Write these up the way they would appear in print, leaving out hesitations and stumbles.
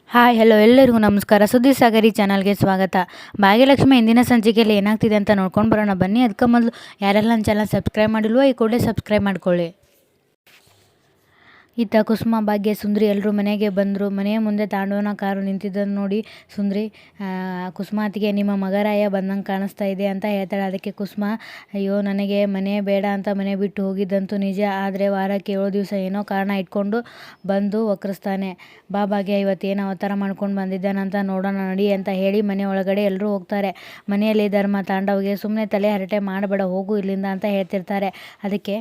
Hi hello ಎಲ್ಲರಿಗೂ ನಮಸ್ಕಾರ. ಸುದ್ದಿ ಸಾಗರಿ ಚಾನಲ್ಗೆ ಸ್ವಾಗತ. ಭಾಗ್ಯಲಕ್ಷ್ಮಿ ಇಂದಿನ ಸಂಚಿಕೆಯಲ್ಲಿ ಏನಾಗ್ತಿದೆ ಅಂತ ನೋಡ್ಕೊಂಡು ಬರೋಣ ಬನ್ನಿ. ಅದಕ್ಕೆ ಮೊದಲು ಯಾರೆಲ್ಲ ನನ್ನ ಚಾನಲ್ ಸಬ್ಸ್ಕ್ರೈಬ್ ಮಾಡಿಲ್ವೋ ಈ ಕೂಡಲೇ ಸಬ್ಸ್ಕ್ರೈಬ್ ಮಾಡ್ಕೊಳ್ಳಿ. ಇತ್ತ ಕುಸುಮ, ಭಾಗ್ಯ, ಸುಂದ್ರಿ ಎಲ್ಲರೂ ಮನೆಗೆ ಬಂದರು. ಮನೆಯ ಮುಂದೆ ತಾಂಡವನ ಕಾರು ನಿಂತಿದ್ದನ್ನು ನೋಡಿ ಸುಂದ್ರಿ ಕುಸುಮಾತಿಗೆ ನಿಮ್ಮ ಮಗರಾಯ ಬಂದಂಗೆ ಕಾಣಿಸ್ತಾ ಇದೆ ಅಂತ ಹೇಳ್ತಾಳೆ. ಅದಕ್ಕೆ ಕುಸುಮ, ಅಯ್ಯೋ ನನಗೆ ಮನೆ ಬೇಡ ಅಂತ ಮನೆ ಬಿಟ್ಟು ಹೋಗಿದ್ದಂತೂ ನಿಜ, ಆದರೆ ವಾರಕ್ಕೆ 7 ದಿವಸ ಏನೋ ಕಾರಣ ಇಟ್ಕೊಂಡು ಬಂದು ವಕ್ರಿಸ್ತಾನೆ. ಬಾ ಭಾಗ್ಯ, ಇವತ್ತೇನು ಅವತಾರ ಮಾಡ್ಕೊಂಡು ಬಂದಿದ್ದಾನಂತ ನೋಡೋಣ ನಡಿ ಅಂತ ಹೇಳಿ ಮನೆ ಒಳಗಡೆ ಎಲ್ಲರೂ ಹೋಗ್ತಾರೆ. ಮನೆಯಲ್ಲಿ ಧರ್ಮ ತಾಂಡವ್ಗೆ ಸುಮ್ಮನೆ ತಲೆ ಹರಟೆ ಮಾಡಬೇಡ, ಹೋಗು ಇಲ್ಲಿಂದ ಅಂತ ಹೇಳ್ತಿರ್ತಾರೆ. ಅದಕ್ಕೆ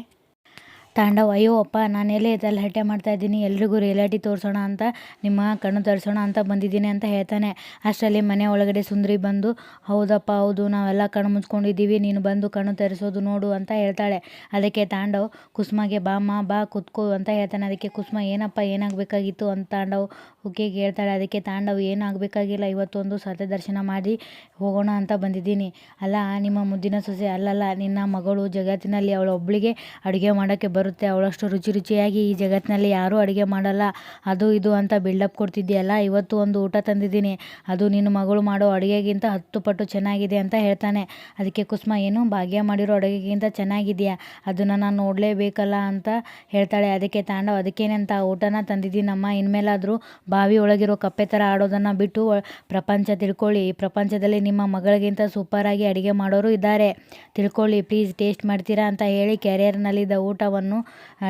ತಾಂಡವ್, ಅಯ್ಯೋ ಅಪ್ಪ, ನಾನೆಲ್ಲೇ ತಲೆಹರಟೆ ಮಾಡ್ತಾ ಇದ್ದೀನಿ, ಎಲ್ರಿಗೂ ರಿಯಾಲಿಟಿ ತೋರಿಸೋಣ ಅಂತ, ನಿಮ್ಮ ಕಣ್ಣು ತರಿಸೋಣ ಅಂತ ಬಂದಿದ್ದೀನಿ ಅಂತ ಹೇಳ್ತಾನೆ. ಅಷ್ಟರಲ್ಲಿ ಮನೆ ಒಳಗಡೆ ಸುಂದ್ರಿ ಬಂದು, ಹೌದಪ್ಪ ಹೌದು, ನಾವೆಲ್ಲ ಕಣ್ಣು ಮುಚ್ಕೊಂಡಿದ್ದೀವಿ, ನೀನು ಬಂದು ಕಣ್ಣು ತರಿಸೋದು ನೋಡು ಅಂತ ಹೇಳ್ತಾಳೆ. ಅದಕ್ಕೆ ತಾಂಡವ್ ಕುಸುಮಗೆ, ಬಾಮ್ಮ ಬಾ ಕುತ್ಕೋ ಅಂತ ಹೇಳ್ತಾನೆ. ಅದಕ್ಕೆ ಕುಸುಮ, ಏನಪ್ಪ ಏನಾಗಬೇಕಾಗಿತ್ತು ಅಂತ ತಾಂಡವ್ ಉಕ್ಕಿಗೆ ಹೇಳ್ತಾಳೆ. ಅದಕ್ಕೆ ತಾಂಡವ್, ಏನಾಗಬೇಕಾಗಿಲ್ಲ, ಇವತ್ತೊಂದು ಸತ್ಯದರ್ಶನ ಮಾಡಿ ಹೋಗೋಣ ಅಂತ ಬಂದಿದ್ದೀನಿ. ಅಲ್ಲ ನಿಮ್ಮ ಮುದ್ದಿನ ಸೊಸೆ ಅಲ್ಲಲ್ಲ, ನಿನ್ನ ಮಗಳು ಜಗತ್ತಿನಲ್ಲಿ ಅವಳೊಬ್ಬಳಿಗೆ ಅಡುಗೆ ಮಾಡೋಕ್ಕೆ ಬರುತ್ತೆ, ಅವಳಷ್ಟು ರುಚಿಯಾಗಿ ಈ ಜಗತ್ತಿನಲ್ಲಿ ಯಾರೂ ಅಡುಗೆ ಮಾಡಲ್ಲ, ಅದು ಇದು ಅಂತ ಬಿಲ್ಡಪ್ ಕೊಡ್ತಿದ್ದೀಯಲ್ಲ, ಇವತ್ತು ಒಂದು ಊಟ ತಂದಿದ್ದೀನಿ, ಅದು ನಿನ್ನ ಮಗಳು ಮಾಡೋ ಅಡುಗೆಗಿಂತ 10 ಪಟ್ಟು ಚೆನ್ನಾಗಿದೆ ಅಂತ ಹೇಳ್ತಾನೆ. ಅದಕ್ಕೆ ಕುಸುಮ, ಏನು ಭಾಗ್ಯ ಮಾಡಿರೋ ಅಡುಗೆಗಿಂತ ಚೆನ್ನಾಗಿದೆಯಾ, ಅದನ್ನು ನಾನು ನೋಡಲೇಬೇಕಲ್ಲ ಅಂತ ಹೇಳ್ತಾಳೆ. ಅದಕ್ಕೆ ತಾಂಡವ್, ಅದಕ್ಕೇನಂತ ಊಟನ ತಂದಿದ್ದೀನಮ್ಮ, ಇನ್ಮೇಲಾದರೂ ಬಾವಿ ಒಳಗಿರೋ ಕಪ್ಪೆ ಥರ ಆಡೋದನ್ನು ಬಿಟ್ಟು ಪ್ರಪಂಚ ತಿಳ್ಕೊಳ್ಳಿ, ಈ ಪ್ರಪಂಚದಲ್ಲಿ ನಿಮ್ಮ ಮಗಳಿಗಿಂತ ಸೂಪರಾಗಿ ಅಡುಗೆ ಮಾಡೋರು ಇದ್ದಾರೆ, ತಿಳ್ಕೊಳ್ಳಿ ಪ್ಲೀಸ್, ಟೇಸ್ಟ್ ಮಾಡ್ತೀರಾ ಅಂತ ಹೇಳಿ ಕ್ಯಾರಿಯರ್ನಲ್ಲಿದ್ದ ಊಟವನ್ನು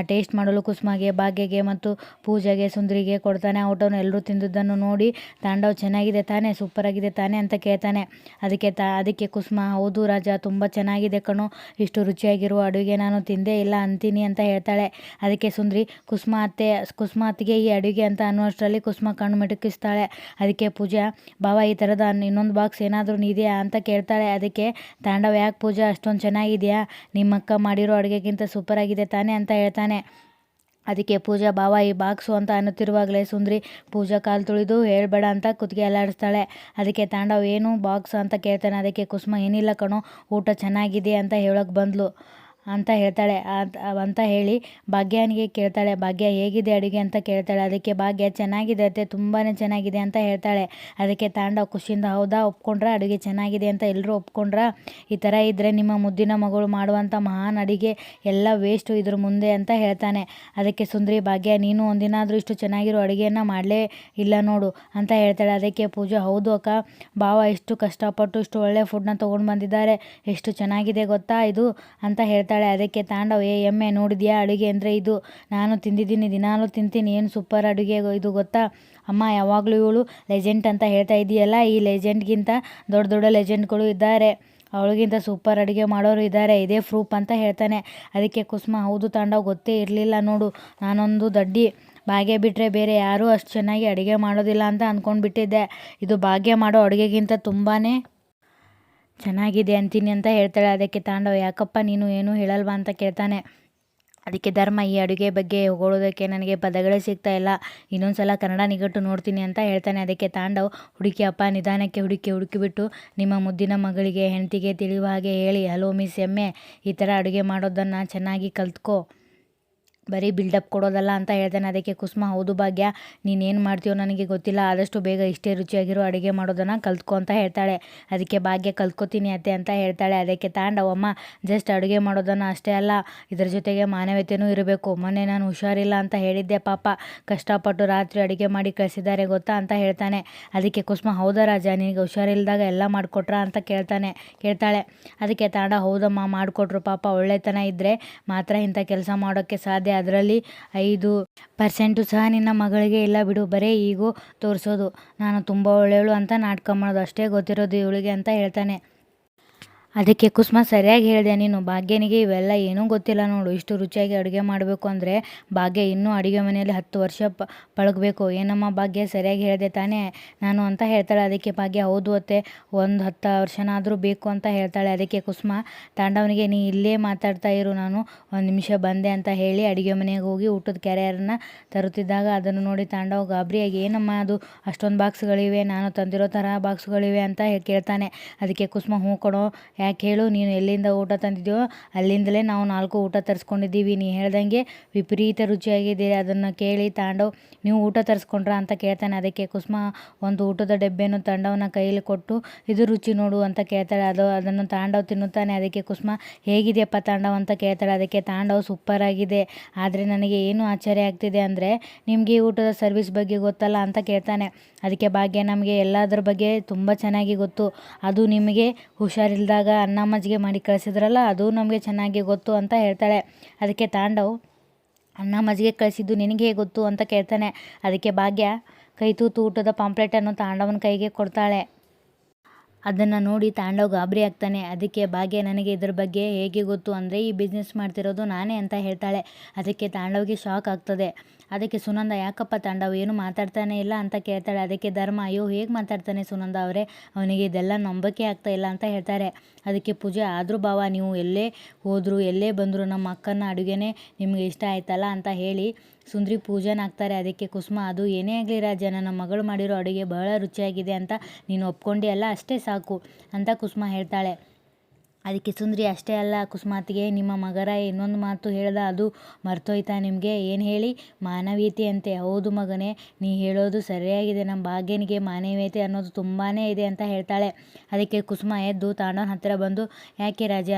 ಟೇಸ್ಟ್ ಮಾಡಲು ಕುಸುಮಗೆ, ಭಾಗ್ಯಗೆ ಮತ್ತು ಪೂಜೆಗೆ, ಸುಂದ್ರಿಗೆ ಕೊಡ್ತಾನೆ. ಆ ಊಟವನ್ನು ಎಲ್ಲರೂ ತಿಂದಿದ್ದನ್ನು ನೋಡಿ ತಾಂಡವ್, ಚೆನ್ನಾಗಿದೆ ತಾನೇ, ಸೂಪರಾಗಿದೆ ತಾನೇ ಅಂತ ಕೇಳ್ತಾನೆ. ಅದಕ್ಕೆ ಕುಸುಮ, ಹೌದು ರಾಜ, ತುಂಬ ಚೆನ್ನಾಗಿದೆ ಕಣೋ, ಇಷ್ಟು ರುಚಿಯಾಗಿರುವ ಅಡುಗೆ ನಾನು ತಿಂದೇ ಇಲ್ಲ ಅಂತೀನಿ ಅಂತ ಹೇಳ್ತಾಳೆ. ಅದಕ್ಕೆ ಸುಂದ್ರಿ, ಕುಸುಮ ಅತ್ತಿಗೆ ಈ ಅಡುಗೆ ಅಂತ ಅನ್ನುವಷ್ಟರಲ್ಲಿ ಕುಸುಮ ಕಣ್ಣು ಮಿಟುಕಿಸ್ತಾಳೆ. ಅದಕ್ಕೆ ಪೂಜಾ, ಬಾವ ಈ ಥರದ ಇನ್ನೊಂದು ಬಾಕ್ಸ್ ಏನಾದರೂ ಇದೆಯಾ ಅಂತ ಕೇಳ್ತಾಳೆ. ಅದಕ್ಕೆ ತಾಂಡವ್, ಯಾಕೆ ಪೂಜಾ, ಅಷ್ಟೊಂದು ಚೆನ್ನಾಗಿದೆಯಾ, ನಿಮ್ಮಕ್ಕ ಮಾಡಿರೋ ಅಡುಗೆಗಿಂತ ಸೂಪರಾಗಿದೆ ತಾನೇ ಅಂತ ಹೇಳ್ತಾನೆ. ಅದಕ್ಕೆ ಪೂಜಾ, ಬಾವ ಈ ಬಾಕ್ಸು ಅಂತ ಅನ್ನುತ್ತಿರುವಾಗಲೇ ಸುಂದ್ರಿ ಪೂಜಾ ಕಾಲು ತುಳಿದು ಹೇಳ್ಬೇಡ ಅಂತ ಕುತ್ತಿಗೆ ಅಲ್ಲಾಡಿಸ್ತಾಳೆ. ಅದಕ್ಕೆ ತಾಂಡವ್, ಏನು ಬಾಕ್ಸ್ ಅಂತ ಕೇಳ್ತಾನೆ. ಅದಕ್ಕೆ ಕುಸುಮ, ಏನಿಲ್ಲ ಕಣೋ, ಊಟ ಚೆನ್ನಾಗಿದೆ ಅಂತ ಹೇಳೋಕೆ ಬಂದ್ಲು ಅಂತ ಹೇಳ್ತಾಳೆ. ಅಂತ ಹೇಳಿ ಭಾಗ್ಯನಿಗೆ ಕೇಳ್ತಾಳೆ, ಭಾಗ್ಯ ಹೇಗಿದೆ ಅಡುಗೆ ಅಂತ ಕೇಳ್ತಾಳೆ. ಅದಕ್ಕೆ ಭಾಗ್ಯ, ಚೆನ್ನಾಗಿದೆ ಅತ್ತೆ, ತುಂಬಾ ಚೆನ್ನಾಗಿದೆ ಅಂತ ಹೇಳ್ತಾಳೆ. ಅದಕ್ಕೆ ತಾಂಡವ್ ಖುಷಿಯಿಂದ, ಹೌದಾ, ಒಪ್ಕೊಂಡ್ರ ಅಡುಗೆ ಚೆನ್ನಾಗಿದೆ ಅಂತ ಎಲ್ಲರೂ ಒಪ್ಕೊಂಡ್ರ, ಈ ಥರ ಇದ್ದರೆ ನಿಮ್ಮ ಮುದ್ದಿನ ಮಗಳು ಮಾಡುವಂಥ ಮಹಾನ್ ಅಡುಗೆ ಎಲ್ಲ ವೇಸ್ಟು ಇದ್ರ ಮುಂದೆ ಅಂತ ಹೇಳ್ತಾನೆ. ಅದಕ್ಕೆ ಸುಂದ್ರಿ, ಭಾಗ್ಯ ನೀನು ಒಂದಿನಾದರೂ ಇಷ್ಟು ಚೆನ್ನಾಗಿರೋ ಅಡುಗೆಯನ್ನು ಮಾಡಲೇ ಇಲ್ಲ ನೋಡು ಅಂತ ಹೇಳ್ತಾಳೆ. ಅದಕ್ಕೆ ಪೂಜಾ, ಹೌದು ಅಕ್ಕ, ಭಾವ ಎಷ್ಟು ಕಷ್ಟಪಟ್ಟು ಇಷ್ಟು ಒಳ್ಳೆ ಫುಡ್ನ ತೊಗೊಂಡು ಬಂದಿದ್ದಾರೆ, ಎಷ್ಟು ಚೆನ್ನಾಗಿದೆ ಗೊತ್ತಾ ಇದು ಅಂತ ಹೇಳ್ತಾಳೆ. ಅದಕ್ಕೆ ತಾಂಡವ್, ಎಮ್ಮೆ ನೋಡಿದ್ಯಾ, ಅಡುಗೆ ಅಂದರೆ ಇದು, ನಾನು ತಿಂದಿದ್ದೀನಿ, ದಿನಾಲೂ ತಿಂತೀನಿ, ಏನು ಸೂಪರ್ ಅಡುಗೆ ಇದು ಗೊತ್ತಾ ಅಮ್ಮ, ಯಾವಾಗಲೂ ಇವಳು ಲೆಜೆಂಡ್ ಅಂತ ಹೇಳ್ತಾ ಇದೆಯಲ್ಲ, ಈ ಲೆಜೆಂಡ್ಗಿಂತ ದೊಡ್ಡ ಲೆಜೆಂಡ್ಗಳು ಇದ್ದಾರೆ, ಅವಳಿಗಿಂತ ಸೂಪರ್ ಅಡುಗೆ ಮಾಡೋರು ಇದ್ದಾರೆ, ಇದೇ ಪ್ರೂಫ್ ಅಂತ ಹೇಳ್ತಾನೆ. ಅದಕ್ಕೆ ಕುಸುಮ, ಹೌದು ತಾಂಡವ್, ಗೊತ್ತೇ ಇರಲಿಲ್ಲ ನೋಡು, ನಾನೊಂದು ದಡ್ಡಿ, ಭಾಗ್ಯ ಬಿಟ್ಟರೆ ಬೇರೆ ಯಾರೂ ಅಷ್ಟು ಚೆನ್ನಾಗಿ ಅಡುಗೆ ಮಾಡೋದಿಲ್ಲ ಅಂತ ಅಂದ್ಕೊಂಡ್ಬಿಟ್ಟಿದ್ದೆ, ಇದು ಭಾಗ್ಯ ಮಾಡೋ ಅಡುಗೆಗಿಂತ ತುಂಬಾ ಚೆನ್ನಾಗಿದೆ ಅಂತೀನಿ ಅಂತ ಹೇಳ್ತಾಳೆ. ಅದಕ್ಕೆ ತಾಂಡವ್, ಯಾಕಪ್ಪ ನೀನು ಏನೂ ಹೇಳಲ್ವಾ ಅಂತ ಕೇಳ್ತಾನೆ. ಅದಕ್ಕೆ ಧರ್ಮ, ಈ ಅಡುಗೆ ಬಗ್ಗೆ ಹೊಗಳೋದಕ್ಕೆ ನನಗೆ ಪದಗಳೇ ಸಿಗ್ತಾ ಇಲ್ಲ, ಇನ್ನೊಂದು ಸಲ ಕನ್ನಡ ನಿಘಂಟು ನೋಡ್ತೀನಿ ಅಂತ ಹೇಳ್ತಾನೆ. ಅದಕ್ಕೆ ತಾಂಡವ್, ಹುಡುಕಿ ಅಪ್ಪ, ನಿಧಾನಕ್ಕೆ ಹುಡುಕಿಬಿಟ್ಟು ನಿಮ್ಮ ಮುದ್ದಿನ ಮಗಳಿಗೆ ಹೆಂಡತಿಗೆ ತಿಳಿಯುವ ಹಾಗೆ ಹೇಳಿ, ಹಲೋ ಮಿಸ್ ಎಮ್ಮೆ, ಈ ಥರ ಅಡುಗೆ ಮಾಡೋದನ್ನು ಚೆನ್ನಾಗಿ ಕಲ್ತ್ಕೋ, ಬರೀ ಬಿಲ್ಡಪ್ ಕೊಡೋದಲ್ಲ ಅಂತ ಹೇಳ್ತಾನೆ. ಅದಕ್ಕೆ ಕುಸುಮ, ಹೌದು ಭಾಗ್ಯ, ನೀನೇನು ಮಾಡ್ತೀಯೋ ನನಗೆ ಗೊತ್ತಿಲ್ಲ, ಆದಷ್ಟು ಬೇಗ ಇಷ್ಟೇ ರುಚಿಯಾಗಿರೋ ಅಡುಗೆ ಮಾಡೋದನ್ನು ಕಲ್ತ್ಕೊ ಅಂತ ಹೇಳ್ತಾಳೆ. ಅದಕ್ಕೆ ಭಾಗ್ಯ, ಕಲ್ತ್ಕೋತೀನಿ ಅತ್ತೆ ಅಂತ ಹೇಳ್ತಾಳೆ. ಅದಕ್ಕೆ ತಾಂಡವ್, ಅಮ್ಮ, ಜಸ್ಟ್ ಅಡುಗೆ ಮಾಡೋದನ್ನು ಅಷ್ಟೇ ಅಲ್ಲ, ಇದರ ಜೊತೆಗೆ ಮಾನವೀಯತೆಯೂ ಇರಬೇಕು, ಮೊನ್ನೆ ನಾನು ಹುಷಾರಿಲ್ಲ ಅಂತ ಹೇಳಿದ್ದೆ, ಪಾಪ ಕಷ್ಟಪಟ್ಟು ರಾತ್ರಿ ಅಡುಗೆ ಮಾಡಿ ಕಳಿಸಿದ್ದಾರೆ ಗೊತ್ತಾ ಅಂತ ಹೇಳ್ತಾನೆ. ಅದಕ್ಕೆ ಕುಸುಮ, ಹೌದಾ ರಾಜ, ನಿನಗೆ ಹುಷಾರಿಲ್ಲದಾಗ ಎಲ್ಲ ಮಾಡಿಕೊಟ್ರಾ ಅಂತ ಕೇಳ್ತಾಳೆ. ಅದಕ್ಕೆ ತಾಂಡವ್, ಹೌದಮ್ಮ ಮಾಡಿಕೊಟ್ರು, ಪಾಪ ಒಳ್ಳೆತನ ಇದ್ದರೆ ಮಾತ್ರ ಇಂಥ ಕೆಲಸ ಮಾಡೋಕ್ಕೆ ಸಾಧ್ಯ, ಅದರಲ್ಲಿ 5% ಸಹ ನಿನ್ನ ಮಗಳಿಗೆ ಇಲ್ಲ ಬಿಡು, ಬರೀ ಈಗೋ ತೋರಿಸೋದು, ನಾನು ತುಂಬ ಒಳ್ಳೆಯವಳು ಅಂತ ನಾಟಕ ಮಾಡೋದು ಅಷ್ಟೇ ಗೊತ್ತಿರೋದು ಇವಳಿಗೆ ಅಂತ ಹೇಳ್ತಾನೆ. ಅದಕ್ಕೆ ಕುಸುಮ, ಸರಿಯಾಗಿ ಹೇಳಿದೆ ನೀನು, ಭಾಗ್ಯನಿಗೆ ಇವೆಲ್ಲ ಏನೂ ಗೊತ್ತಿಲ್ಲ ನೋಡು, ಇಷ್ಟು ರುಚಿಯಾಗಿ ಅಡುಗೆ ಮಾಡಬೇಕು ಅಂದರೆ ಭಾಗ್ಯ ಇನ್ನೂ ಅಡುಗೆ ಮನೆಯಲ್ಲಿ 10 ವರ್ಷ ಪಳಗಬೇಕು, ಏನಮ್ಮ ಭಾಗ್ಯ, ಸರಿಯಾಗಿ ಹೇಳಿದೆ ತಾನೇ ನಾನು ಅಂತ ಹೇಳ್ತಾಳೆ. ಅದಕ್ಕೆ ಭಾಗ್ಯ, ಹೌದು ಅತ್ತೆ, ಒಂದು 10 ವರ್ಷನಾದರೂ ಬೇಕು ಅಂತ ಹೇಳ್ತಾಳೆ. ಅದಕ್ಕೆ ಕುಸುಮ ತಾಂಡವನಿಗೆ, ನೀ ಇಲ್ಲೇ ಮಾತಾಡ್ತಾ ಇರು, ನಾನು 1 ನಿಮಿಷ ಬಂದೆ ಅಂತ ಹೇಳಿ ಅಡುಗೆ ಮನೆಗೆ ಹೋಗಿ ಊಟದ ಕ್ಯಾರಿಯರನ್ನು ತರುತ್ತಿದ್ದಾಗ ಅದನ್ನು ನೋಡಿ ತಾಂಡವ್ ಗಾಬರಿಯಾಗಿ, ಏನಮ್ಮ ಅದು ಅಷ್ಟೊಂದು ಬಾಕ್ಸ್ಗಳಿವೆ, ನಾನು ತಂದಿರೋ ಥರ ಬಾಕ್ಸ್ಗಳಿವೆ ಅಂತ ಕೇಳ್ತಾನೆ. ಅದಕ್ಕೆ ಕುಸುಮ, ಹ್ಞೂ ಕೊಡೋ ಯಾಕೆ ಹೇಳು, ನೀನು ಎಲ್ಲಿಂದ ಊಟ ತಂದಿದ್ಯೋ ಅಲ್ಲಿಂದಲೇ ನಾವು 4 ಊಟ ತರಿಸ್ಕೊಂಡಿದ್ದೀವಿ. ನೀ ಹೇಳ್ದಂಗೆ ವಿಪರೀತ ರುಚಿಯಾಗಿದೆ. ಅದನ್ನು ಕೇಳಿ ತಾಂಡವ್, ನೀವು ಊಟ ತರಿಸ್ಕೊಂಡ್ರಾ ಅಂತ ಕೇಳ್ತಾನೆ. ಅದಕ್ಕೆ ಕುಸುಮ ಒಂದು ಊಟದ ಡಬ್ಬಿಯನ್ನು ತಾಂಡವನ ಕೈಯಲ್ಲಿ ಕೊಟ್ಟು, ಇದು ರುಚಿ ನೋಡು ಅಂತ ಕೇಳ್ತಾಳೆ. ಅದನ್ನು ತಾಂಡವ್ ತಿನ್ನುತ್ತಾನೆ. ಅದಕ್ಕೆ ಕುಸುಮ, ಹೇಗಿದೆಯಪ್ಪ ತಾಂಡವ್ ಅಂತ ಕೇಳ್ತಾಳೆ. ಅದಕ್ಕೆ ತಾಂಡವ್, ಸೂಪರ್ ಆಗಿದೆ. ಆದರೆ ನನಗೆ ಏನು ಆಶ್ಚರ್ಯ ಆಗ್ತಿದೆ ಅಂದರೆ, ನಿಮಗೆ ಈ ಊಟದ ಸರ್ವಿಸ್ ಬಗ್ಗೆ ಗೊತ್ತಲ್ಲ ಅಂತ ಕೇಳ್ತಾನೆ. ಅದಕ್ಕೆ ಭಾಗ್ಯ, ನಮಗೆ ಎಲ್ಲದರ ಬಗ್ಗೆ ತುಂಬ ಚೆನ್ನಾಗಿ ಗೊತ್ತು. ಅದು ನಿಮಗೆ ಹುಷಾರಿಲ್ದಾಗ ಅನ್ನ ಮಜ್ಜಿಗೆ ಮಾಡಿ ಕಳಿಸಿದ್ರಲ್ಲ, ಅದು ನಮಗೆ ಚೆನ್ನಾಗಿ ಗೊತ್ತು ಅಂತ ಹೇಳ್ತಾಳೆ. ಅದಕ್ಕೆ ತಾಂಡವ್, ಅನ್ನ ಮಜ್ಜಿಗೆ ಕಳಿಸಿದ್ದು ನಿನಗೆ ಹೇಗೆ ಗೊತ್ತು ಅಂತ ಕೇಳ್ತಾನೆ. ಅದಕ್ಕೆ ಭಾಗ್ಯ ಕೈ ತೂತು ಊಟದ ಪಾಂಪ್ಲೆಟನ್ನು ತಾಂಡವನ ಕೈಗೆ ಕೊಡ್ತಾಳೆ. ಅದನ್ನು ನೋಡಿ ತಾಂಡವ್ ಗಾಬರಿ ಆಗ್ತಾನೆ. ಅದಕ್ಕೆ ಭಾಗ್ಯ, ನನಗೆ ಇದ್ರ ಬಗ್ಗೆ ಹೇಗೆ ಗೊತ್ತು ಅಂದರೆ, ಈ ಬಿಸ್ನೆಸ್ ಮಾಡ್ತಿರೋದು ನಾನೇ ಅಂತ ಹೇಳ್ತಾಳೆ. ಅದಕ್ಕೆ ತಾಂಡವ್ಗೆ ಶಾಕ್ ಆಗ್ತದೆ. ಅದಕ್ಕೆ ಸುನಂದ, ಯಾಕಪ್ಪ ತಾಂಡವ್ ಏನು ಮಾತಾಡ್ತಾನೆ ಇಲ್ಲ ಅಂತ ಕೇಳ್ತಾಳೆ. ಅದಕ್ಕೆ ಧರ್ಮ, ಅಯ್ಯೋ ಹೇಗೆ ಮಾತಾಡ್ತಾನೆ ಸುನಂದ ಅವರೇ, ಅವನಿಗೆ ಇದೆಲ್ಲ ನಂಬಕ್ಕೆ ಆಗ್ತಾ ಇಲ್ಲ ಅಂತ ಹೇಳ್ತಾರೆ. ಅದಕ್ಕೆ ಪೂಜೆ, ಆದರೂ ಭಾವ, ನೀವು ಎಲ್ಲೇ ಹೋದರೂ ಎಲ್ಲೇ ಬಂದರೂ ನಮ್ಮ ಅಕ್ಕನ ಅಡುಗೆನೇ ನಿಮಗೆ ಇಷ್ಟ ಆಯ್ತಲ್ಲ ಅಂತ ಹೇಳಿ ಸುಂದ್ರಿ ಪೂಜೆನಾಗ್ತಾರೆ. ಅದಕ್ಕೆ ಕುಸುಮ, ಅದು ಏನೇ ಆಗಲಿ ರಾಜ, ನನ್ನ ಮಗಳು ಮಾಡಿರೋ ಅಡುಗೆ ಬಹಳ ರುಚಿಯಾಗಿದೆ ಅಂತ ನೀನು ಒಪ್ಕೊಂಡಿ ಅಲ್ಲ, ಅಷ್ಟೇ ಸಾಕು ಅಂತ ಕುಸುಮ ಹೇಳ್ತಾಳೆ. ಅದಕ್ಕೆ ಸುಂದ್ರಿ, ಅಷ್ಟೇ ಅಲ್ಲ ಕುಸುಮಾತಿಗೆ, ನಿಮ್ಮ ಮಗರಾಯ ಇನ್ನೊಂದು ಮಾತು ಹೇಳ್ದ, ಅದು ಮರ್ತೋಯ್ತಾ ನಿಮಗೆ? ಏನು ಹೇಳಿ? ಮಾನವೀಯತೆ ಅಂತೆ. ಹೌದು ಮಗನೇ, ನೀ ಹೇಳೋದು ಸರಿಯಾಗಿದೆ. ನಮ್ಮ ಭಾಗ್ಯನಿಗೆ ಮಾನವೀಯತೆ ಅನ್ನೋದು ತುಂಬಾ ಇದೆ ಅಂತ ಹೇಳ್ತಾಳೆ. ಅದಕ್ಕೆ ಕುಸುಮ ಎದ್ದು ತಾಂಡವನ ಹತ್ತಿರ ಬಂದು, ಯಾಕೆ ರಾಜ,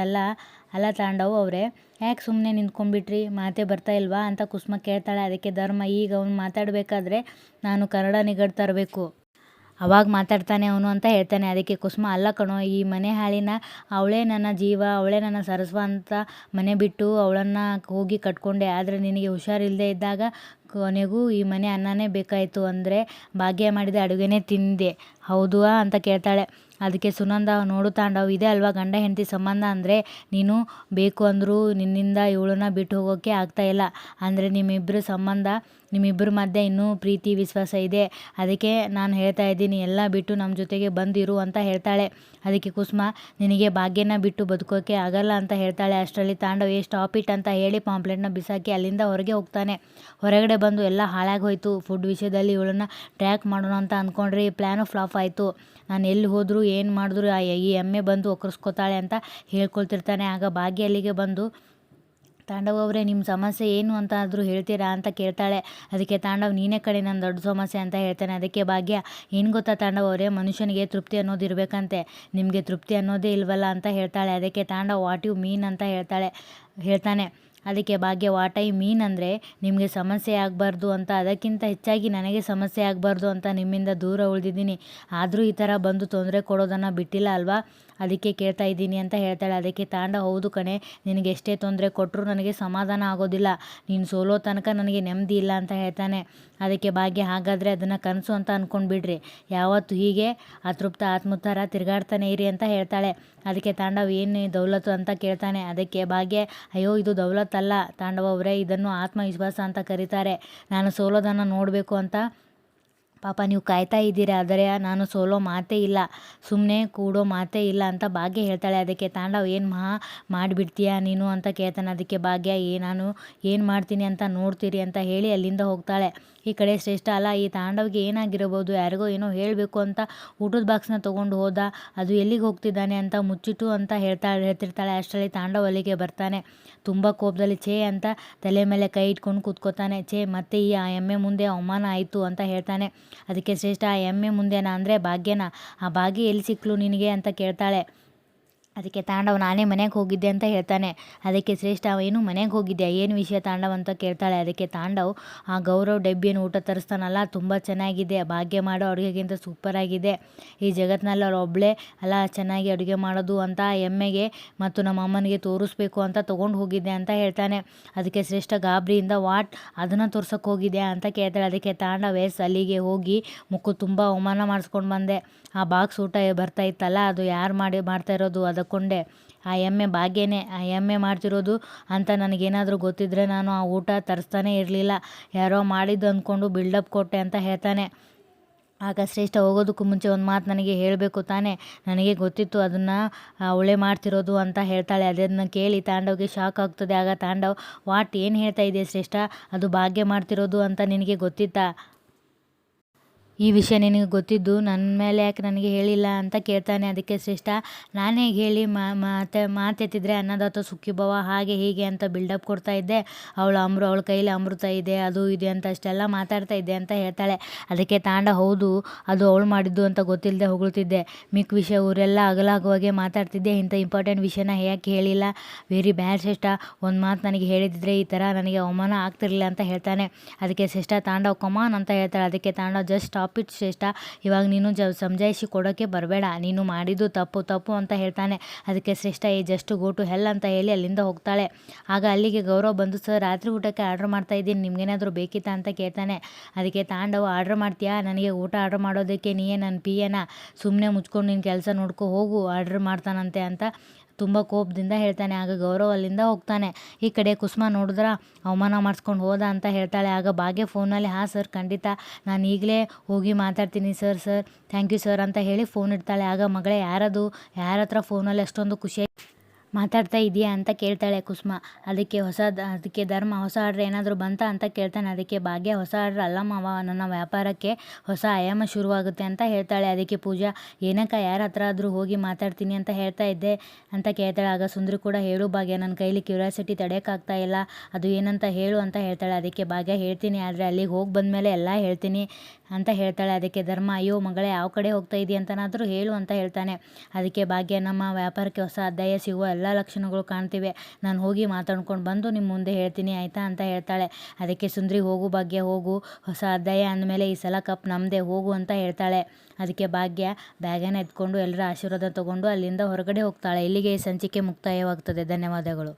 ಅಲ್ಲ ತಾಂಡವ್ ಅವರೇ, ಯಾಕೆ ಸುಮ್ಮನೆ ನಿಂತ್ಕೊಂಡ್ಬಿಟ್ರಿ, ಮಾತೇ ಬರ್ತಾ ಇಲ್ವಾ ಅಂತ ಕುಸುಮ ಕೇಳ್ತಾಳೆ. ಅದಕ್ಕೆ ಧರ್ಮ, ಈಗ ಅವನು ಮಾತಾಡಬೇಕಾದ್ರೆ ನಾನು ಕನ್ನಡ ನಿಘಂಟು ತರಬೇಕು, ಅವಾಗ ಮಾತಾಡ್ತಾನೆ ಅವನು ಅಂತ ಹೇಳ್ತಾನೆ. ಅದಕ್ಕೆ ಕುಸುಮ, ಅಲ್ಲ ಕಣೋ, ಈ ಮನೆ ಹಾಳಿನ ಅವಳೇ ನನ್ನ ಜೀವ, ಅವಳೇ ನನ್ನ ಸರ್ವಸ್ವ ಅಂತ ಮನೆ ಬಿಟ್ಟು ಅವಳನ್ನು ಹೋಗಿ ಕಟ್ಕೊಂಡೆ. ಆದರೆ ನಿನಗೆ ಹುಷಾರಿಲ್ಲದೆ ಇದ್ದಾಗ ಕೊನೆಗೂ ಈ ಮನೆ ಅನ್ನನೇ ಬೇಕಾಯಿತು ಅಂದರೆ ಭಾಗ್ಯ ಮಾಡಿದ ಅಡುಗೆನೇ ತಿಂದೆ, ಹೌದಾ ಅಂತ ಕೇಳ್ತಾಳೆ. ಅದಕ್ಕೆ ಸುನಂದ, ನೋಡು ತಾಂಡವ್, ಇದೆ ಅಲ್ವಾ ಗಂಡ ಹೆಂಡತಿ ಸಂಬಂಧ ಅಂದರೆ, ನೀನು ಬೇಕು ಅಂದರೂ ನಿನ್ನಿಂದ ಇವಳನ್ನ ಬಿಟ್ಟು ಹೋಗೋಕ್ಕೆ ಆಗ್ತಾಯಿಲ್ಲ. ಅಂದರೆ ನಿಮ್ಮಿಬ್ಬರ ಸಂಬಂಧ, ನಿಮ್ಮಿಬ್ಬರ ಮಧ್ಯೆ ಇನ್ನೂ ಪ್ರೀತಿ ವಿಶ್ವಾಸ ಇದೆ. ಅದಕ್ಕೆ ನಾನು ಹೇಳ್ತಾ ಇದ್ದೀನಿ, ಎಲ್ಲ ಬಿಟ್ಟು ನಮ್ಮ ಜೊತೆಗೆ ಬಂದಿರು ಅಂತ ಹೇಳ್ತಾಳೆ. ಅದಕ್ಕೆ ಕುಸುಮ, ನಿನಗೆ ಭಾಗ್ಯನ ಬಿಟ್ಟು ಬದುಕೋಕ್ಕೆ ಆಗಲ್ಲ ಅಂತ ಹೇಳ್ತಾಳೆ. ಅಷ್ಟರಲ್ಲಿ ತಾಂಡವ್, ಸ್ಟಾಪ್ ಇಟ್ ಅಂತ ಹೇಳಿ ಪಾಂಪ್ಲೆಟ್ನ ಬಿಸಾಕಿ ಅಲ್ಲಿಂದ ಹೊರಗೆ ಹೋಗ್ತಾನೆ. ಹೊರಗಡೆ ಬಂದು ಎಲ್ಲ ಹಾಳಾಗಿ ಹೋಯಿತು. ಫುಡ್ ವಿಷಯದಲ್ಲಿ ಇವಳನ್ನ ಟ್ರ್ಯಾಕ್ ಮಾಡೋಣ ಅಂತ ಅಂದ್ಕೊಂಡ್ರೆ ಈ ಪ್ಲ್ಯಾನು ಫ್ಲಾಪ್ ಆಯಿತು. ನಾನು ಎಲ್ಲಿ ಹೋದರೂ ಏನು ಮಾಡಿದ್ರು ಈ ಎಮ್ಮೆ ಬಂದು ಒಕ್ಕರ್ಸ್ಕೊತಾಳೆ ಅಂತ ಹೇಳ್ಕೊಳ್ತಿರ್ತಾನೆ. ಆಗ ಭಾಗ್ಯ ಅಲ್ಲಿಗೆ ಬಂದು, ತಾಂಡವ್ ಅವರೇ, ನಿಮ್ಮ ಸಮಸ್ಯೆ ಏನು ಅಂತ ಆದರೂ ಹೇಳ್ತೀರಾ ಅಂತ ಕೇಳ್ತಾಳೆ. ಅದಕ್ಕೆ ತಾಂಡವ್, ನೀನೇ ಕಡೆ ನನ್ನ ದೊಡ್ಡ ಸಮಸ್ಯೆ ಅಂತ ಹೇಳ್ತಾನೆ. ಅದಕ್ಕೆ ಭಾಗ್ಯ, ಏನು ಗೊತ್ತಾ ತಾಂಡವ್ ಅವರೇ, ಮನುಷ್ಯನಿಗೆ ತೃಪ್ತಿ ಅನ್ನೋದು ಇರಬೇಕಂತೆ, ನಿಮಗೆ ತೃಪ್ತಿ ಅನ್ನೋದೇ ಇಲ್ವಲ್ಲ ಅಂತ ಹೇಳ್ತಾಳೆ. ಅದಕ್ಕೆ ತಾಂಡವ್, ವಾಟ್ ಯು ಮೀನ್ ಅಂತ ಹೇಳ್ತಾನೆ. ಅದಕ್ಕೆ ಭಾಗ್ಯ, ವಾಟ್ ಐ ಮೀನ್ ಅಂದರೆ, ನಿಮಗೆ ಸಮಸ್ಯೆ ಆಗಬಾರ್ದು ಅಂತ, ಅದಕ್ಕಿಂತ ಹೆಚ್ಚಾಗಿ ನನಗೆ ಸಮಸ್ಯೆ ಆಗಬಾರ್ದು ಅಂತ ನಿಮ್ಮಿಂದ ದೂರ ಉಳಿದಿದ್ದೀನಿ. ಆದರೂ ಈ ಥರ ಬಂದು ತೊಂದರೆ ಕೊಡೋದನ್ನು ಬಿಟ್ಟಿಲ್ಲ ಅಲ್ವಾ, ಅದಕ್ಕೆ ಕೇಳ್ತಾ ಇದ್ದೀನಿ ಅಂತ ಹೇಳ್ತಾಳೆ. ಅದಕ್ಕೆ ತಾಂಡವ್, ಹೌದು ಕಣೆ, ನಿನಗೆ ಎಷ್ಟೇ ತೊಂದರೆ ಕೊಟ್ಟರೂ ನನಗೆ ಸಮಾಧಾನ ಆಗೋದಿಲ್ಲ, ನೀನು ಸೋಲೋ ತನಕ ನನಗೆ ನೆಮ್ಮದಿ ಇಲ್ಲ ಅಂತ ಹೇಳ್ತಾನೆ. ಅದಕ್ಕೆ ಭಾಗ್ಯ, ಹಾಗಾದರೆ ಅದನ್ನು ಕನಸು ಅಂತ ಅಂದ್ಕೊಂಡ್ಬಿಡ್ರಿ, ಯಾವತ್ತು ಹೀಗೆ ಅತೃಪ್ತ ಆತ್ಮ ಥರ ತಿರುಗಾಡ್ತಾನೆ ಇರಿ ಅಂತ ಹೇಳ್ತಾಳೆ. ಅದಕ್ಕೆ ತಾಂಡವ್, ಏನು ದೌಲತ್ತು ಅಂತ ಕೇಳ್ತಾನೆ. ಅದಕ್ಕೆ ಭಾಗ್ಯ, ಅಯ್ಯೋ ಇದು ದೌಲತ್ತಲ್ಲ ತಾಂಡವ ಅವರೇ, ಇದನ್ನು ಆತ್ಮವಿಶ್ವಾಸ ಅಂತ ಕರೀತಾರೆ. ನಾನು ಸೋಲೋದನ್ನು ನೋಡಬೇಕು ಅಂತ ಪಾಪ ನೀವು ಕಾಯ್ತಾ ಇದ್ದೀರಾ, ಆದರೆ ನಾನು ಸೋಲೋ ಮಾತೇ ಇಲ್ಲ, ಸುಮ್ಮನೆ ಕೂಡೋ ಮಾತೇ ಇಲ್ಲ ಅಂತ ಭಾಗ್ಯ ಹೇಳ್ತಾಳೆ. ಅದಕ್ಕೆ ತಾಂಡವ್, ಏನು ಮಾಡಿಬಿಡ್ತೀಯಾ ನೀನು ಅಂತ ಕೇಳ್ತಾನೆ. ಅದಕ್ಕೆ ಭಾಗ್ಯ, ನಾನು ಏನು ಮಾಡ್ತೀನಿ ಅಂತ ನೋಡ್ತೀರಿ ಅಂತ ಹೇಳಿ ಅಲ್ಲಿಂದ ಹೋಗ್ತಾಳೆ. ಈ ಕಡೆ ಶ್ರೇಷ್ಠ, ಅಲ್ಲ ಈ ತಾಂಡವ್ಗೆ ಏನಾಗಿರಬಹುದು, ಯಾರಿಗೋ ಏನೋ ಹೇಳಬೇಕು ಅಂತ ಊಟದ ಬಾಕ್ಸ್ನ ತೊಗೊಂಡು ಹೋದ, ಅದು ಎಲ್ಲಿಗೆ ಹೋಗ್ತಿದ್ದಾನೆ ಅಂತ ಮುಚ್ಚಿಟ್ಟು ಅಂತ ಹೇಳ್ತಿರ್ತಾಳೆ. ಅಷ್ಟರಲ್ಲಿ ತಾಂಡವ್ ಅಲ್ಲಿಗೆ ಬರ್ತಾನೆ. ತುಂಬ ಕೋಪದಲ್ಲಿ ಛೇ ಅಂತ ತಲೆ ಮೇಲೆ ಕೈ ಇಟ್ಕೊಂಡು ಕೂತ್ಕೋತಾನೆ. ಛೇ, ಮತ್ತೆ ಈ ಎಮ್ಮೆ ಮುಂದೆ ಅವಮಾನ ಆಯಿತು ಅಂತ ಹೇಳ್ತಾನೆ. ಅದಕ್ಕೆ ಶ್ರೇಷ್ಠ, ಆ ಎಮ್ಮೆ ಮುಂದೆನಾ ಅಂದರೆ ಭಾಗ್ಯನ, ಆ ಭಾಗ್ಯ ಎಲ್ಲಿ ಸಿಕ್ಕಲು ನಿನಗೆ ಅಂತ ಕೇಳ್ತಾಳೆ. ಅದಕ್ಕೆ ತಾಂಡವ್, ನಾನೇ ಮನೆಗೆ ಹೋಗಿದ್ದೆ ಅಂತ ಹೇಳ್ತಾನೆ. ಅದಕ್ಕೆ ಶ್ರೇಷ್ಠ, ಏನು ಮನೆಗೆ ಹೋಗಿದ್ಯಾ, ಏನು ವಿಷಯ ತಾಂಡವ್ ಅಂತ ಕೇಳ್ತಾಳೆ. ಅದಕ್ಕೆ ತಾಂಡವ್, ಆ ಗೌರವ್ ಡಬ್ಬಿಯನ್ನು ಊಟ ತರಿಸ್ತಾನಲ್ಲ, ತುಂಬ ಚೆನ್ನಾಗಿದೆ, ಭಾಗ್ಯ ಮಾಡೋ ಅಡುಗೆಗಿಂತ ಸೂಪರಾಗಿದೆ, ಈ ಜಗತ್ತಿನಲ್ಲಿ ಅವ್ರು ಒಬ್ಬಳೇ ಅಲ್ಲ ಚೆನ್ನಾಗಿ ಅಡುಗೆ ಮಾಡೋದು ಅಂತ ಎಮ್ಮೆಗೆ ಮತ್ತು ನಮ್ಮ ಅಮ್ಮನಿಗೆ ತೋರಿಸ್ಬೇಕು ಅಂತ ತೊಗೊಂಡು ಹೋಗಿದ್ದೆ ಅಂತ ಹೇಳ್ತಾನೆ. ಅದಕ್ಕೆ ಶ್ರೇಷ್ಠ ಗಾಬರಿಯಿಂದ, ವಾಟ್, ಅದನ್ನು ತೋರ್ಸೋಕ್ಕೆ ಹೋಗಿದ್ಯಾ ಅಂತ ಕೇಳ್ತಾಳೆ. ಅದಕ್ಕೆ ತಾಂಡವ್, ಎಸ್, ಅಲ್ಲಿಗೆ ಹೋಗಿ ಮುಕ್ಕು ತುಂಬ ಅವಮಾನ ಮಾಡಿಸ್ಕೊಂಡು ಬಂದೆ, ಆ ಬಾಕ್ಸ್ ಊಟ ಬರ್ತಾ ಇತ್ತಲ್ಲ, ಅದು ಯಾರು ಮಾಡ್ತಾ ಇರೋದು ಅದಕ್ಕೊಂಡೆ, ಆ ಎಮ್ಮೆ ಭಾಗ್ಯನೇ ಆ ಎಮ್ಮೆ ಮಾಡ್ತಿರೋದು ಅಂತ ನನಗೇನಾದರೂ ಗೊತ್ತಿದ್ದರೆ ನಾನು ಆ ಊಟ ತರಿಸ್ತಾನೇ ಇರಲಿಲ್ಲ, ಯಾರೋ ಮಾಡಿದ್ದು ಅಂದ್ಕೊಂಡು ಬಿಲ್ಡಪ್ ಕೊಟ್ಟೆ ಅಂತ ಹೇಳ್ತಾನೆ. ಆಗ ಶ್ರೇಷ್ಠ, ಹೋಗೋದಕ್ಕೂ ಮುಂಚೆ ಒಂದು ಮಾತು ನನಗೆ ಹೇಳಬೇಕು ತಾನೇ, ನನಗೆ ಗೊತ್ತಿತ್ತು ಅದನ್ನು ಅವಳೇ ಮಾಡ್ತಿರೋದು ಅಂತ ಹೇಳ್ತಾಳೆ. ಅದನ್ನು ಕೇಳಿ ತಾಂಡವ್ಗೆ ಶಾಕ್ ಆಗ್ತದೆ. ಆಗ ತಾಂಡವ್, ವಾಟ್, ಏನು ಹೇಳ್ತಾ ಇದೆ ಶ್ರೇಷ್ಠ, ಅದು ಭಾಗ್ಯ ಮಾಡ್ತಿರೋದು ಅಂತ ನಿನಗೆ ಗೊತ್ತಿತ್ತಾ, ಈ ವಿಷಯ ನಿನಗೆ ಗೊತ್ತಿದ್ದು ನನ್ನ ಮೇಲೆ ಯಾಕೆ ನನಗೆ ಹೇಳಿಲ್ಲ ಅಂತ ಕೇಳ್ತಾನೆ. ಅದಕ್ಕೆ ಶ್ರೇಷ್ಠ ನಾನು ಹೇಗೆ ಹೇಳಿ ಮಾತೆತ್ತಿದ್ರೆ ಅನ್ನದಾತ ಸುಖೀಭವ ಹಾಗೆ ಹೀಗೆ ಅಂತ ಬಿಲ್ಡಪ್ ಕೊಡ್ತಾ ಇದ್ದೆ. ಅವಳ ಕೈಲಿ ಅಮೃತ ಇದೆ, ಅದು ಇದೆ ಅಂತ ಅಷ್ಟೆಲ್ಲ ಮಾತಾಡ್ತಾ ಇದ್ದೆ ಅಂತ ಹೇಳ್ತಾಳೆ. ಅದಕ್ಕೆ ತಾಂಡ ಹೌದು, ಅದು ಅವಳು ಮಾಡಿದ್ದು ಅಂತ ಗೊತ್ತಿಲ್ಲದೆ ಹೊಗಳ್ತಿದ್ದೆ. ಮಿಕ್ಕ ವಿಷಯ ಊರೆಲ್ಲ ಅಗಲಾಗುವಾಗೆ ಮಾತಾಡ್ತಿದ್ದೆ. ಇಂಥ ಇಂಪಾರ್ಟೆಂಟ್ ವಿಷಯನ ಯಾಕೆ ಹೇಳಿಲ್ಲ? ವೆರಿ ಬ್ಯಾಡ್ ಶ್ರೇಷ್ಠ. ಒಂದು ಮಾತು ನನಗೆ ಹೇಳಿದಿದ್ರೆ ಈ ಥರ ನನಗೆ ಅವಮಾನ ಆಗ್ತಿರಲಿಲ್ಲ ಅಂತ ಹೇಳ್ತಾನೆ. ಅದಕ್ಕೆ ಶ್ರೇಷ್ಠ ತಾಂಡವ್ ಕಮಾನ್ ಅಂತ ಹೇಳ್ತಾಳೆ. ಅದಕ್ಕೆ ತಾಂಡವ್ ಜಸ್ಟ್ ಸ್ಟಾಪ್ ಇಟ್ ಶ್ರೇಷ್ಠ, ಇವಾಗ ನೀನು ಸಮಜಾಯಿಸಿ ಕೊಡೋಕ್ಕೆ ಬರಬೇಡ, ನೀನು ಮಾಡಿದ್ದು ತಪ್ಪು ಅಂತ ಹೇಳ್ತಾನೆ. ಅದಕ್ಕೆ ಶ್ರೇಷ್ಠ ಈ ಜಸ್ಟ್ ಗೋ ಟು ಹೆಲ್ ಅಂತ ಹೇಳಿ ಅಲ್ಲಿಂದ ಹೋಗ್ತಾಳೆ. ಆಗ ಅಲ್ಲಿಗೆ ಗೌರವ್ ಬಂದು ಸರ್ ರಾತ್ರಿ ಊಟಕ್ಕೆ ಆರ್ಡ್ರ್ ಮಾಡ್ತಾ ಇದ್ದೀನಿ, ನಿಮ್ಗೇನಾದರೂ ಬೇಕಿತ್ತಾ ಅಂತ ಕೇಳ್ತಾನೆ. ಅದಕ್ಕೆ ತಾಂಡವ್ ಆರ್ಡ್ರ್ ಮಾಡ್ತೀಯಾ? ನನಗೆ ಊಟ ಆರ್ಡ್ರ್ ಮಾಡೋದಕ್ಕೆ ನೀಯೇ ನನ್ನ ಪಿಯೇನಾ? ಸುಮ್ಮನೆ ಮುಚ್ಕೊಂಡು ನಿನ್ನ ಕೆಲಸ ನೋಡ್ಕೊ ಹೋಗು, ಆರ್ಡ್ರ್ ಮಾಡ್ತಾನಂತೆ ಅಂತ ತುಂಬ ಕೋಪದಿಂದ ಹೇಳ್ತಾನೆ. ಆಗ ಗೌರವ್ ಅಲ್ಲಿಂದ ಹೋಗ್ತಾನೆ. ಈ ಕಡೆ ಕುಸುಮ ನೋಡಿದ್ರ ಅವಮಾನ ಮಾಡಿಸ್ಕೊಂಡು ಹೋದ ಅಂತ ಹೇಳ್ತಾಳೆ. ಆಗ ಭಾಗ್ಯ ಫೋನಲ್ಲಿ ಹಾಂ ಸರ್ ಖಂಡಿತ ನಾನು ಈಗಲೇ ಹೋಗಿ ಮಾತಾಡ್ತೀನಿ ಸರ್ ಥ್ಯಾಂಕ್ ಯು ಸರ್ ಅಂತ ಹೇಳಿ ಫೋನ್ ಇಡ್ತಾಳೆ. ಆಗ ಮಗಳೇ ಯಾರದು, ಯಾರ ಹತ್ರ ಫೋನಲ್ಲಿ ಅಷ್ಟೊಂದು ಖುಷಿ ಮಾತಾಡ್ತಾ ಇದೆಯಾ ಅಂತ ಕೇಳ್ತಾಳೆ ಕುಸುಮ. ಅದಕ್ಕೆ ಧರ್ಮ ಹೊಸ ಆರ್ಡ್ರ್ ಏನಾದರೂ ಬಂತಾ ಅಂತ ಕೇಳ್ತಾನೆ. ಅದಕ್ಕೆ ಭಾಗ್ಯ ಹೊಸ ಆರ್ಡ್ರ್ ಅಲ್ಲ ಮಾವ, ನನ್ನ ವ್ಯಾಪಾರಕ್ಕೆ ಹೊಸ ಆಯಾಮ ಶುರುವಾಗುತ್ತೆ ಅಂತ ಹೇಳ್ತಾಳೆ. ಅದಕ್ಕೆ ಪೂಜಾ ಏನಕ್ಕ ಯಾರ ಹತ್ರ ಆದರೂ ಹೋಗಿ ಮಾತಾಡ್ತೀನಿ ಅಂತ ಹೇಳ್ತಾ ಇದ್ದೆ ಅಂತ ಕೇಳ್ತಾಳೆ. ಆಗ ಸುಂದ್ರಿ ಕೂಡ ಹೇಳು ಭಾಗ್ಯ, ನನ್ನ ಕೈಲಿ ಕ್ಯೂರಿಯಾಸಿಟಿ ತಡೆಯೋಕ್ಕಾಗ್ತಾ ಇಲ್ಲ, ಅದು ಏನಂತ ಹೇಳು ಅಂತ ಹೇಳ್ತಾಳೆ. ಅದಕ್ಕೆ ಭಾಗ್ಯ ಹೇಳ್ತೀನಿ, ಆದರೆ ಅಲ್ಲಿಗೆ ಹೋಗಿ ಬಂದಮೇಲೆ ಎಲ್ಲ ಹೇಳ್ತೀನಿ ಅಂತ ಹೇಳ್ತಾಳೆ. ಅದಕ್ಕೆ ಧರ್ಮ ಅಯ್ಯೋ ಮಗಳೇ ಯಾವ ಕಡೆ ಹೋಗ್ತಾ ಇದೆಯಾ ಅಂತನಾದರೂ ಹೇಳು ಅಂತ ಹೇಳ್ತಾನೆ. ಅದಕ್ಕೆ ಭಾಗ್ಯ ನಮ್ಮ ವ್ಯಾಪಾರಕ್ಕೆ ಹೊಸ ಅಧ್ಯಾಯ ಸಿಗುವ ಎಲ್ಲ ಲಕ್ಷಣಗಳು ಕಾಣ್ತಿವೆ, ನಾನು ಹೋಗಿ ಮಾತಾಡ್ಕೊಂಡು ಬಂದು ನಿಮ್ಮ ಮುಂದೆ ಹೇಳ್ತೀನಿ ಆಯಿತಾ ಅಂತ ಹೇಳ್ತಾಳೆ. ಅದಕ್ಕೆ ಸುಂದ್ರಿ ಹೋಗು ಭಾಗ್ಯ ಹೋಗು, ಹೊಸ ಅಧ್ಯಾಯ ಅಂದಮೇಲೆ ಈ ಸಲ ಕಪ್ ನಮ್ಮದೇ, ಹೋಗು ಅಂತ ಹೇಳ್ತಾಳೆ. ಅದಕ್ಕೆ ಭಾಗ್ಯ ಬ್ಯಾಗನ್ನು ಎತ್ಕೊಂಡು ಎಲ್ಲರ ಆಶೀರ್ವಾದ ತಗೊಂಡು ಅಲ್ಲಿಂದ ಹೊರಗಡೆ ಹೋಗ್ತಾಳೆ. ಇಲ್ಲಿಗೆ ಈ ಸಂಚಿಕೆ ಮುಕ್ತಾಯವಾಗ್ತದೆ. ಧನ್ಯವಾದಗಳು.